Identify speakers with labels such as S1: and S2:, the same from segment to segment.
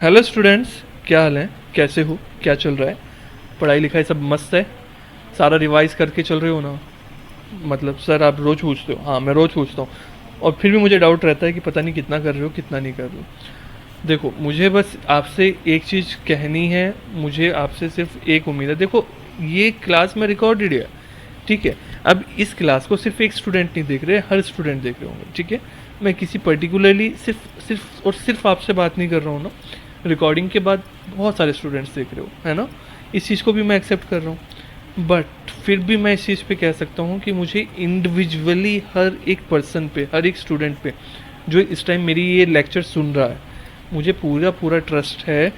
S1: Hello students, क्या हाल है? कैसे हो? क्या चल रहा है? पढ़ाई लिखाई सब मस्त है? सारा रिवाइज करके चल रहे हो ना? मतलब सर आप रोज़ पूछते हो? हाँ, मैं रोज़ पूछता हूँ और फिर भी मुझे डाउट रहता है कि पता नहीं कितना कर रहे हो कितना नहीं कर रहे हो। देखो, मुझे बस आपसे एक चीज़ कहनी है, मुझे आपसे सिर्फ एक उम्मीद है। देखो, ये क्लास में रिकॉर्डेड है, ठीक है? अब इस क्लास को सिर्फ एक स्टूडेंट नहीं देख रहे, हर स्टूडेंट देख रहे होंगे, ठीक है? मैं किसी पर्टिकुलरली सिर्फ सिर्फ और सिर्फ आपसे बात नहीं कर रहा हूँ ना। रिकॉर्डिंग के बाद बहुत सारे स्टूडेंट्स देख रहे हो, है ना? इस चीज़ को भी मैं एक्सेप्ट कर रहा हूँ, बट फिर भी मैं इस चीज़ पे कह सकता हूँ कि मुझे इंडिविजुअली हर एक पर्सन पे, हर एक स्टूडेंट पे जो इस टाइम मेरी ये लेक्चर सुन रहा है, मुझे पूरा पूरा ट्रस्ट है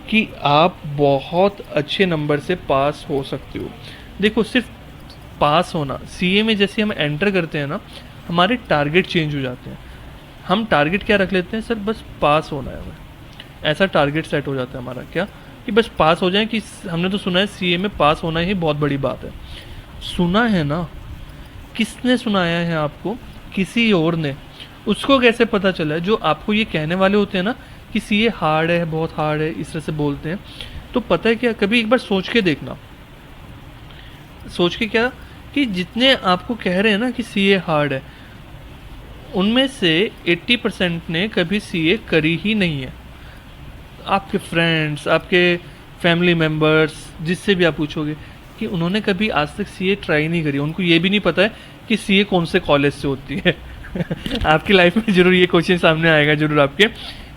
S1: कि आप बहुत अच्छे नंबर से पास हो सकते हो। देखो, सिर्फ पास होना, सीए में जैसे हम एंटर करते हैं ना, हमारे टारगेट चेंज हो जाते हैं। हम टारगेट क्या रख लेते हैं? सर बस पास होना है हमें, ऐसा टारगेट सेट हो जाता है हमारा, क्या कि बस पास हो जाए। कि हमने तो सुना है सीए में पास होना ही बहुत बड़ी बात है। सुना है ना? किसने सुनाया है आपको? किसी और ने। उसको कैसे पता चला है? जो आपको ये कहने वाले होते हैं ना कि सीए हार्ड है, बहुत हार्ड है, इस तरह से बोलते हैं, तो पता है क्या, कभी एक बार सोच के देखना। सोच के क्या? कि जितने आपको कह रहे हैं ना कि सीए हार्ड है, उनमें से 80% ने कभी सीए करी ही नहीं है। आपके फ्रेंड्स, आपके फैमिली मेम्बर्स, जिससे भी आप पूछोगे कि उन्होंने कभी आज तक सीए ट्राई नहीं करी, उनको ये भी नहीं पता है कि सीए कौन से कॉलेज से होती है। आपकी लाइफ में जरूर ये क्वेश्चन सामने आएगा जरूर आपके,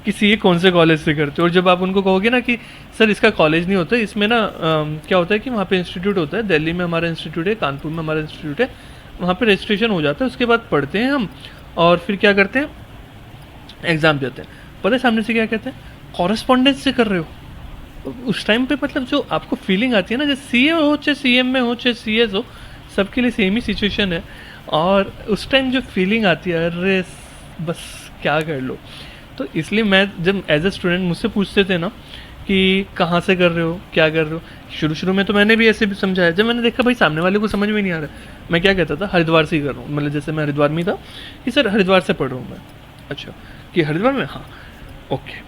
S1: कि सीए कौन से कॉलेज से करते हो। और जब आप उनको कहोगे ना कि सर इसका कॉलेज नहीं होता, इसमें ना क्या होता है कि वहाँ पे इंस्टीट्यूट होता है, दिल्ली में हमारा इंस्टीट्यूट है, कानपुर में हमारा इंस्टीट्यूट है, वहाँ पे रजिस्ट्रेशन हो जाता है, उसके बाद पढ़ते हैं हम और फिर क्या करते हैं, एग्ज़ाम देते हैं। पता है सामने से क्या कहते हैं? कॉरेस्पॉन्डेंस से कर रहे हो। उस टाइम पे मतलब जो आपको फीलिंग आती है ना, जैसे सीए हो चाहे सीएम में हो चाहे सीएस हो, सबके लिए सेम ही सिचुएशन है। और उस टाइम जो फीलिंग आती है, अरे बस क्या कर लो। तो इसलिए मैं जब एज ए स्टूडेंट मुझसे पूछते थे ना कि कहाँ से कर रहे हो, क्या कर रहे हो, शुरू शुरू में तो मैंने भी ऐसे भी समझाया। जब मैंने देखा भाई सामने वाले को समझ में नहीं आ रहा, मैं क्या कहता था, हरिद्वार से ही कर रहा हूँ। मतलब जैसे मैं हरिद्वार में था कि सर हरिद्वार से पढ़ रहा हूँ मैं। अच्छा, कि हरिद्वार में? हाँ, ओके।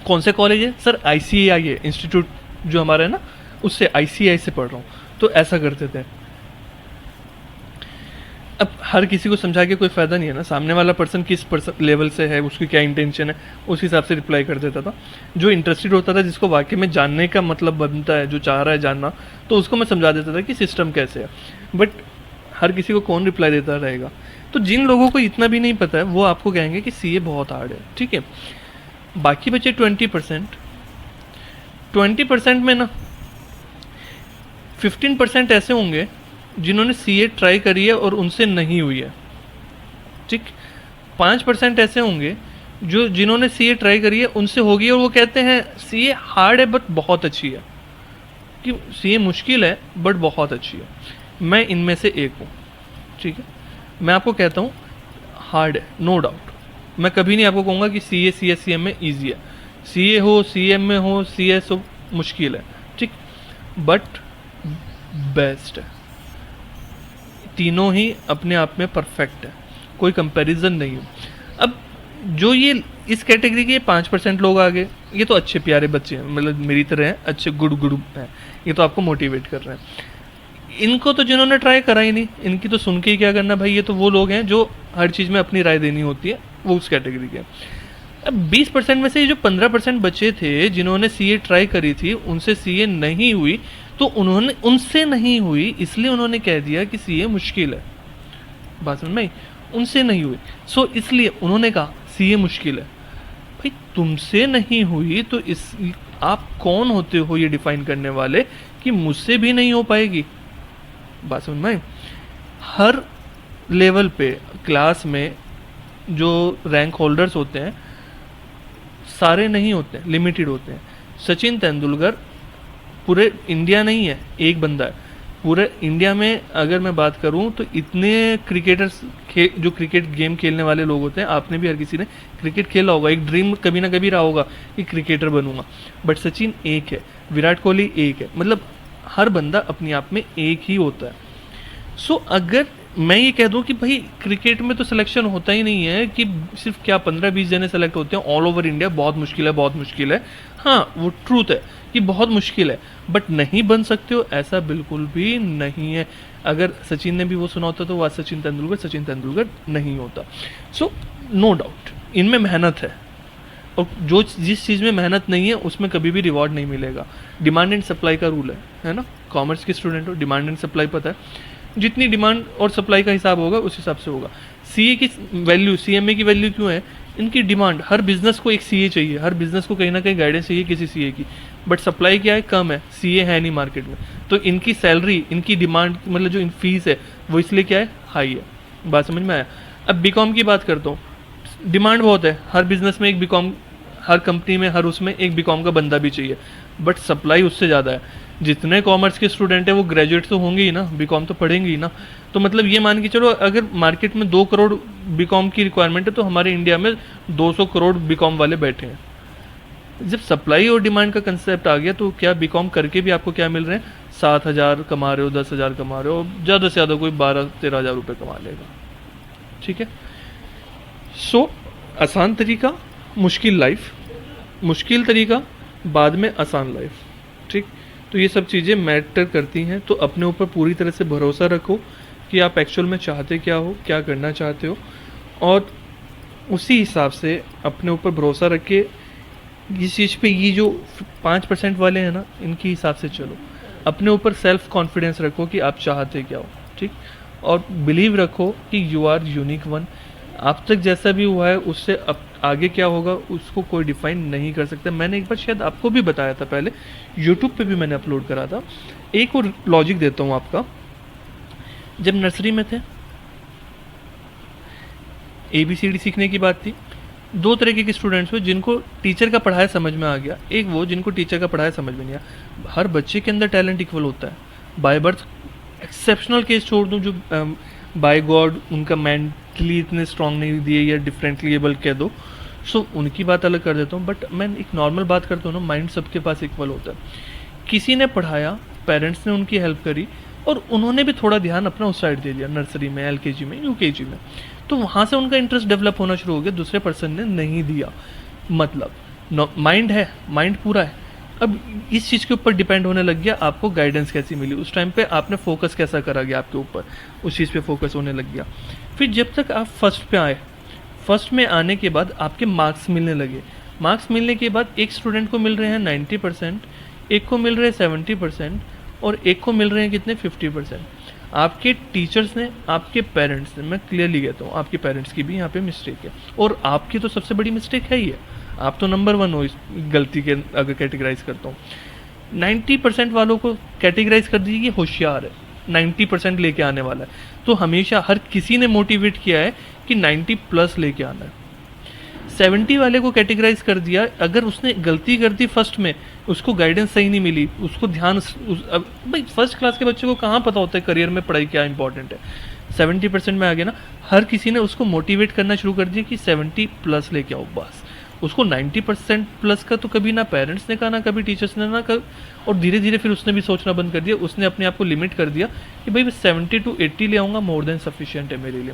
S1: कौन से कॉलेज है? सर आईसीएआई है इंस्टीट्यूट जो हमारा है ना, उससे आईसीएआई से पढ़ रहा हूँ। तो ऐसा करते थे। अब हर किसी को समझा के कोई फ़ायदा नहीं है ना, सामने वाला पर्सन किस पर्सन लेवल से है, उसकी क्या इंटेंशन है, उस हिसाब से रिप्लाई कर देता था। जो इंटरेस्टेड होता था, जिसको वाकई में जानने का मतलब बनता है, जो चाह रहा है जानना, तो उसको मैं समझा देता था कि सिस्टम कैसे है। बट हर किसी को कौन रिप्लाई देता रहेगा? तो जिन लोगों को इतना भी नहीं पता है वो आपको कहेंगे कि सीए बहुत हार्ड है, ठीक है? बाकी बचे 20%। 20% में ना 15% ऐसे होंगे जिन्होंने सीए ट्राई करी है और उनसे नहीं हुई है, ठीक? 5% ऐसे होंगे जो जिन्होंने सीए ट्राई करी है, उनसे होगी और वो कहते हैं सीए हार्ड है बट बहुत अच्छी है, कि सीए मुश्किल है बट बहुत अच्छी है। मैं इनमें से एक हूँ, ठीक है? मैं आपको कहता हूँ हार्ड है, नो डाउट। मैं कभी नहीं आपको कहूँगा कि CA C S C M में ईजी है। सीए हो, सीएम में हो, सीएस हो, मुश्किल है, ठीक? बट बेस्ट है। तीनों ही अपने आप में परफेक्ट है, कोई कंपैरिजन नहीं है। अब जो ये इस कैटेगरी के 5% लोग आ गए, ये तो अच्छे प्यारे बच्चे हैं, मतलब मेरी तरह हैं, अच्छे गुड गुड हैं, ये तो आपको मोटिवेट कर रहे हैं। इनको तो जिन्होंने ट्राई करा ही नहीं, इनकी तो सुन के ही क्या करना भाई। ये तो वो लोग हैं जो हर चीज़ में अपनी राय देनी होती है, वो उस कैटेगरी के। अब 20% में से ये जो 15% बचे थे जिन्होंने सीए ट्राई करी थी, उनसे सीए नहीं हुई, तो उन्होंने उनसे नहीं हुई इसलिए उन्होंने कह दिया कि सीए मुश्किल है। बात समझ में आई? उनसे नहीं हुई, सो इसलिए उन्होंने कहा सीए मुश्किल है। भाई तुमसे नहीं हुई तो इस आप कौन होते हो ये डिफाइन करने वाले कि मुझसे भी नहीं हो पाएगी? बात समझ में आई? हर लेवल पे क्लास में जो रैंक होल्डर्स होते हैं, सारे नहीं होते हैं, लिमिटेड होते हैं। सचिन तेंदुलकर पूरे इंडिया नहीं है, एक बंदा है पूरे इंडिया में। अगर मैं बात करूं तो इतने क्रिकेटर्स जो क्रिकेट गेम खेलने वाले लोग होते हैं, आपने भी हर किसी ने क्रिकेट खेला होगा, एक ड्रीम कभी ना कभी रहा होगा कि क्रिकेटर बनूंगा। बट सचिन एक है, विराट कोहली एक है, मतलब हर बंदा अपने आप में एक ही होता है। सो अगर मैं ये कह दूं कि भाई क्रिकेट में तो सिलेक्शन होता ही नहीं है कि सिर्फ क्या 15-20 जने सेलेक्ट होते हैं ऑल ओवर इंडिया, बहुत मुश्किल है, बहुत मुश्किल है। हाँ वो ट्रूथ है कि बहुत मुश्किल है, बट नहीं बन सकते हो ऐसा बिल्कुल भी नहीं है। अगर सचिन ने भी वो सुना होता तो वो आज सचिन तेंदुलकर नहीं होता। सो नो डाउट इनमें मेहनत है, और जो जिस चीज़ में मेहनत नहीं है उसमें कभी भी रिवॉर्ड नहीं मिलेगा। डिमांड एंड सप्लाई का रूल है ना। कॉमर्स के स्टूडेंट हो, डिमांड एंड सप्लाई पता है, जितनी डिमांड और सप्लाई का हिसाब होगा उस हिसाब से होगा। सीए की वैल्यू, सीएमए की वैल्यू क्यों है? इनकी डिमांड, हर बिजनेस को एक सीए चाहिए, हर बिजनेस को कहीं ना कहीं गाइडेंस चाहिए किसी सीए की, बट सप्लाई क्या है? कम है, सीए है नहीं मार्केट में, तो इनकी सैलरी, इनकी डिमांड मतलब जो इन फीस है वो इसलिए क्या है? हाई है। बात समझ में आया? अब बीकॉम की बात करता हूँ, डिमांड बहुत है, हर बिजनेस में एक बीकॉम, हर कंपनी में हर उसमें एक बीकॉम का बंदा भी चाहिए, बट सप्लाई उससे ज़्यादा है। जितने कॉमर्स के स्टूडेंट हैं वो ग्रेजुएट तो होंगे ही ना, बीकॉम तो पढ़ेंगे ही ना। तो मतलब ये मान के चलो अगर मार्केट में 2 करोड़ बीकॉम की रिक्वायरमेंट है तो हमारे इंडिया में 200 करोड़ बीकॉम वाले बैठे हैं। जब सप्लाई और डिमांड का कंसेप्ट आ गया तो क्या बीकॉम करके भी आपको क्या मिल रहे हैं? 7,000 कमा रहे हो, 10,000 कमा रहे हो, ज़्यादा से ज़्यादा कोई 12-13 हज़ार रुपये कमा लेगा। ठीक है। सो आसान तरीका मुश्किल लाइफ, मुश्किल तरीका बाद में आसान लाइफ। ठीक, तो ये सब चीज़ें मैटर करती हैं। तो अपने ऊपर पूरी तरह से भरोसा रखो कि आप एक्चुअल में चाहते क्या हो, क्या करना चाहते हो, और उसी हिसाब से अपने ऊपर भरोसा रख के इस चीज़ पे, ये जो 5% वाले हैं ना, इनके हिसाब से चलो। अपने ऊपर सेल्फ कॉन्फिडेंस रखो कि आप चाहते क्या हो। ठीक, और बिलीव रखो कि यू आर यूनिक वन। आप तक जैसा भी हुआ है उससे अब आगे क्या होगा उसको कोई डिफाइन नहीं कर सकता। मैंने एक बार शायद आपको भी बताया था, पहले यूट्यूब पे भी मैंने अपलोड करा था। एक और लॉजिक देता हूँ आपका। जब नर्सरी में थे, ABCD सीखने की बात थी, 2 तरीके के स्टूडेंट्स हुए जिनको टीचर का पढ़ाया समझ में आ गया, एक वो जिनको टीचर का पढ़ाया समझ में नहीं आया। हर बच्चे के अंदर टैलेंट इक्वल होता है बाय बर्थ। एक्सेप्शनल केस छोड़ दूँ जो बाय गॉड उनका मेंटली इतने स्ट्रांग नहीं दिए या डिफरेंटली एबल कह दो, सो उनकी बात अलग कर देता हूँ। बट मैं एक नॉर्मल बात करता हूँ ना, माइंड सबके पास इक्वल होता है। किसी ने पढ़ाया, पेरेंट्स ने उनकी हेल्प करी और उन्होंने भी थोड़ा ध्यान अपना उस साइड दे दिया, नर्सरी में, LKG में, UKG में, तो वहाँ से उनका इंटरेस्ट डेवलप होना शुरू हो गया। दूसरे पर्सन ने नहीं दिया, मतलब माइंड है, माइंड पूरा है। अब इस चीज़ के ऊपर डिपेंड होने लग गया आपको गाइडेंस कैसी मिली, उस टाइम पे आपने फोकस कैसा करा गया आपके ऊपर, उस चीज़ पे फोकस होने लग गया। फिर जब तक आप फर्स्ट पे आए, फर्स्ट में आने के बाद आपके मार्क्स मिलने लगे। मार्क्स मिलने के बाद एक स्टूडेंट को मिल रहे हैं 90%, एक को मिल रहे हैं 70% और एक को मिल रहे हैं कितने? 50%। आपके टीचर्स ने, आपके पेरेंट्स ने, मैं क्लियरली कहता हूँ आपके पेरेंट्स की भी यहाँ पे मिस्टेक है, और आपकी तो सबसे बड़ी मिस्टेक है ही है। आप तो नंबर 1 हो इस गलती के, अगर कैटेगराइज करता हूँ। 90% वालों को कैटेगराइज कर दीजिए कि होशियार है, 90% लेके आने वाला है। तो हमेशा हर किसी ने मोटिवेट किया है कि 90+ लेके आना है। 70 वाले को कैटेगराइज कर दिया, अगर उसने गलती कर दी फर्स्ट में, उसको गाइडेंस सही नहीं मिली, उसको ध्यान भाई फर्स्ट क्लास के बच्चे को कहाँ पता होता है करियर में पढ़ाई क्या इंपॉर्टेंट है। 70% में आ गया ना, हर किसी ने उसको मोटिवेट करना शुरू कर दिया कि 70+ लेके आओ बस। उसको 90% का तो कभी ना पेरेंट्स ने कहा, ना कभी टीचर्स ने, ना कभी, और धीरे धीरे फिर उसने भी सोचना बंद कर दिया। उसने अपने आप को लिमिट कर दिया कि भाई मैं 70 to 80 ले आऊँगा, मोर देन सफिशिएंट है मेरे लिए।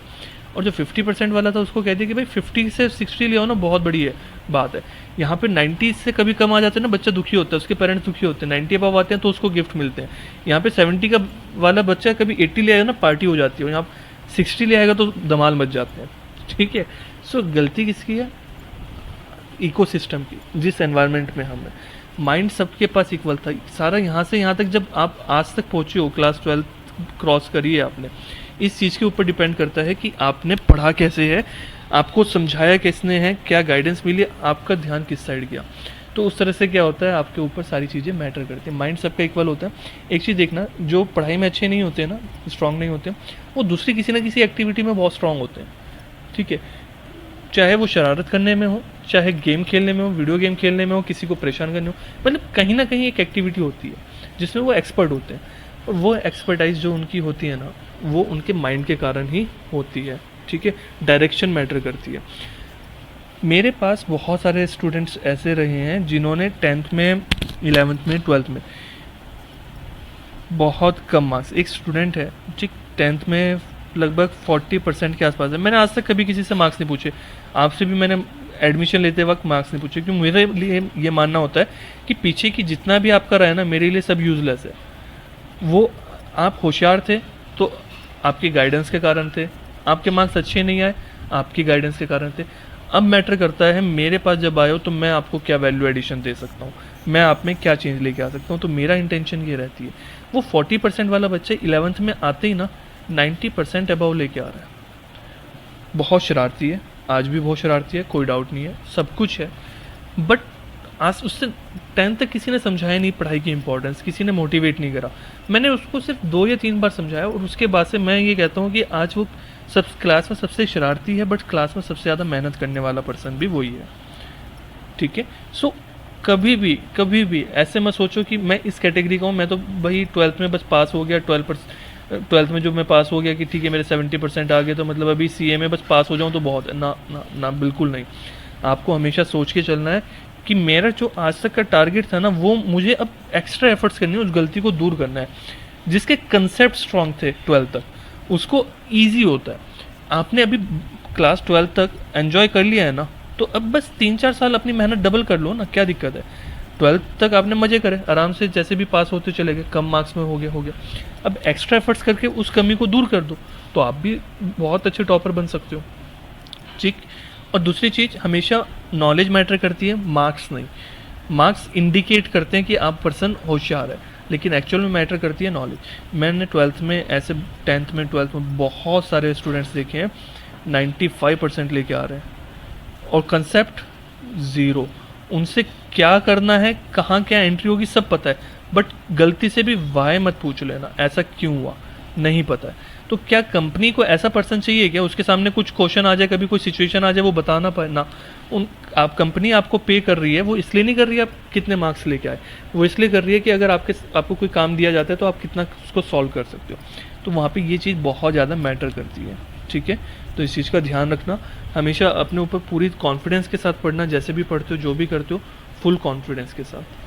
S1: और जो 50% वाला था उसको कह दिया कि भाई 50 से 60 ले आओ ना, बहुत बड़ी है बात है। यहाँ पे 90 से कभी कम आ जाते हैं ना, बच्चा दुखी होता है, उसके पेरेंट्स दुखी होते हैं। 90 अबव आते हैं तो उसको गिफ्ट मिलते हैं। यहाँ पे 70 का वाला बच्चा कभी 80 ले आएगा ना, पार्टी हो जाती है, यहाँ 60 ले आएगा तो धमाल मच जाते हैं। ठीक है। सो गलती किसकी है? इकोसिस्टम की, जिस एनवायरनमेंट में हम हैं। माइंड सबके पास इक्वल था सारा। यहाँ से यहाँ तक जब आप आज तक पहुँचे हो, क्लास 12 क्रॉस करी है आपने, इस चीज़ के ऊपर डिपेंड करता है कि आपने पढ़ा कैसे है, आपको समझाया किसने है, क्या गाइडेंस मिली, आपका ध्यान किस साइड गया। तो उस तरह से क्या होता है, आपके ऊपर सारी चीज़ें मैटर करती हैं। माइंड सबका इक्वल होता है। एक चीज़ देखना, जो पढ़ाई में अच्छे नहीं होते ना, स्ट्रांग नहीं होते, वो दूसरी किसी ना किसी एक्टिविटी में बहुत स्ट्रांग होते हैं। ठीक है, चाहे वो शरारत करने में हो, चाहे गेम खेलने में हो, वीडियो गेम खेलने में हो, किसी को परेशान करने हो, मतलब कहीं ना कहीं एक एक्टिविटी होती है जिसमें वो एक्सपर्ट होते हैं। और वो एक्सपर्टाइज जो उनकी होती है ना, वो उनके माइंड के कारण ही होती है। ठीक है, डायरेक्शन मैटर करती है। मेरे पास बहुत सारे स्टूडेंट्स ऐसे रहे हैं जिन्होंने 10th में, 11th में, 12th में बहुत कम मार्क्स। एक स्टूडेंट है जी 10th में लगभग 40% के आसपास है। मैंने आज तक कभी किसी से मार्क्स नहीं पूछे, आपसे भी मैंने एडमिशन लेते वक्त मार्क्स नहीं पूछे, क्योंकि मेरे लिए ये मानना होता है कि पीछे की जितना भी आपका रहा है ना, मेरे लिए सब यूज़लेस है। वो आप होशियार थे तो आपकी गाइडेंस के कारण थे, आपके मार्क्स अच्छे नहीं आए आपकी गाइडेंस के कारण थे। अब मैटर करता है मेरे पास जब आए हो तो मैं आपको क्या वैल्यू एडिशन दे सकता हूँ, मैं आप में क्या चेंज लेके आ सकता हूँ। तो मेरा इंटेंशन ये रहती है। वो 40% वाला बच्चा 11th में आते ही ना 90% अबव लेके आ रहा है। बहुत शरारती है, आज भी बहुत शरारती है, कोई डाउट नहीं है, सब कुछ है। बट आज उससे 10th तक किसी ने समझाया नहीं पढ़ाई की इंपॉर्टेंस, किसी ने मोटिवेट नहीं करा। मैंने उसको सिर्फ 2 या 3 बार समझाया और उसके बाद से मैं ये कहता हूँ कि आज वो सब क्लास में सबसे शरारती है, बट क्लास में सबसे ज़्यादा मेहनत करने वाला पर्सन भी वही है। ठीक है। सो कभी भी ऐसे मत सोचो कि मैं इस कैटेगरी का हूँ, मैं तो भाई 12th में बस पास हो गया, 12th में जो मैं पास हो गया कि ठीक है मेरे 70% आ गए तो मतलब अभी CA में बस पास हो जाऊँ तो बहुत है। ना ना ना, बिल्कुल नहीं। आपको हमेशा सोच के चलना है कि मेरा जो आज तक का टारगेट था ना, वो मुझे अब एक्स्ट्रा एफर्ट्स करनी है, उस गलती को दूर करना है। जिसके कंसेप्ट स्ट्रॉन्ग थे 12th तक, उसको ईजी होता है। आपने अभी क्लास 12 तक एंजॉय कर लिया है ना, तो अब बस 3-4 साल अपनी मेहनत डबल कर लो ना, क्या दिक्कत है। 12th तक आपने मजे करे, आराम से जैसे भी पास होते चले गए, कम मार्क्स में हो गया। अब एक्स्ट्रा एफर्ट्स करके उस कमी को दूर कर दो तो आप भी बहुत अच्छे टॉपर बन सकते हो। ठीक। और दूसरी चीज़, हमेशा नॉलेज मैटर करती है, मार्क्स नहीं। मार्क्स इंडिकेट करते हैं कि आप पर्सन होशियार है, लेकिन एक्चुअल में मैटर करती है नॉलेज। मैंने 12th में ऐसे 10th में 12th में बहुत सारे स्टूडेंट्स देखे हैं 95% लेके आ रहे हैं और कंसेप्ट ज़ीरो। उनसे क्या करना है, कहाँ क्या एंट्री होगी सब पता है, बट गलती से भी वाई मत पूछ लेना ऐसा क्यों हुआ, नहीं पता है। तो क्या कंपनी को ऐसा पर्सन चाहिए क्या उसके सामने कुछ क्वेश्चन आ जाए, कभी कोई सिचुएशन आ जाए, वो बताना पाए ना। आप कंपनी आपको पे कर रही है, वो इसलिए नहीं कर रही है आप कितने मार्क्स लेके आए, वो इसलिए कर रही है कि अगर आपको कोई काम दिया जाता है तो आप कितना उसको सॉल्व कर सकते हो। तो वहाँ पे ये चीज़ बहुत ज़्यादा मैटर करती है। ठीक है। तो इस चीज़ का ध्यान रखना, हमेशा अपने ऊपर पूरी कॉन्फिडेंस के साथ पढ़ना, जैसे भी पढ़ते हो जो भी करते हो फुल कॉन्फिडेंस के साथ।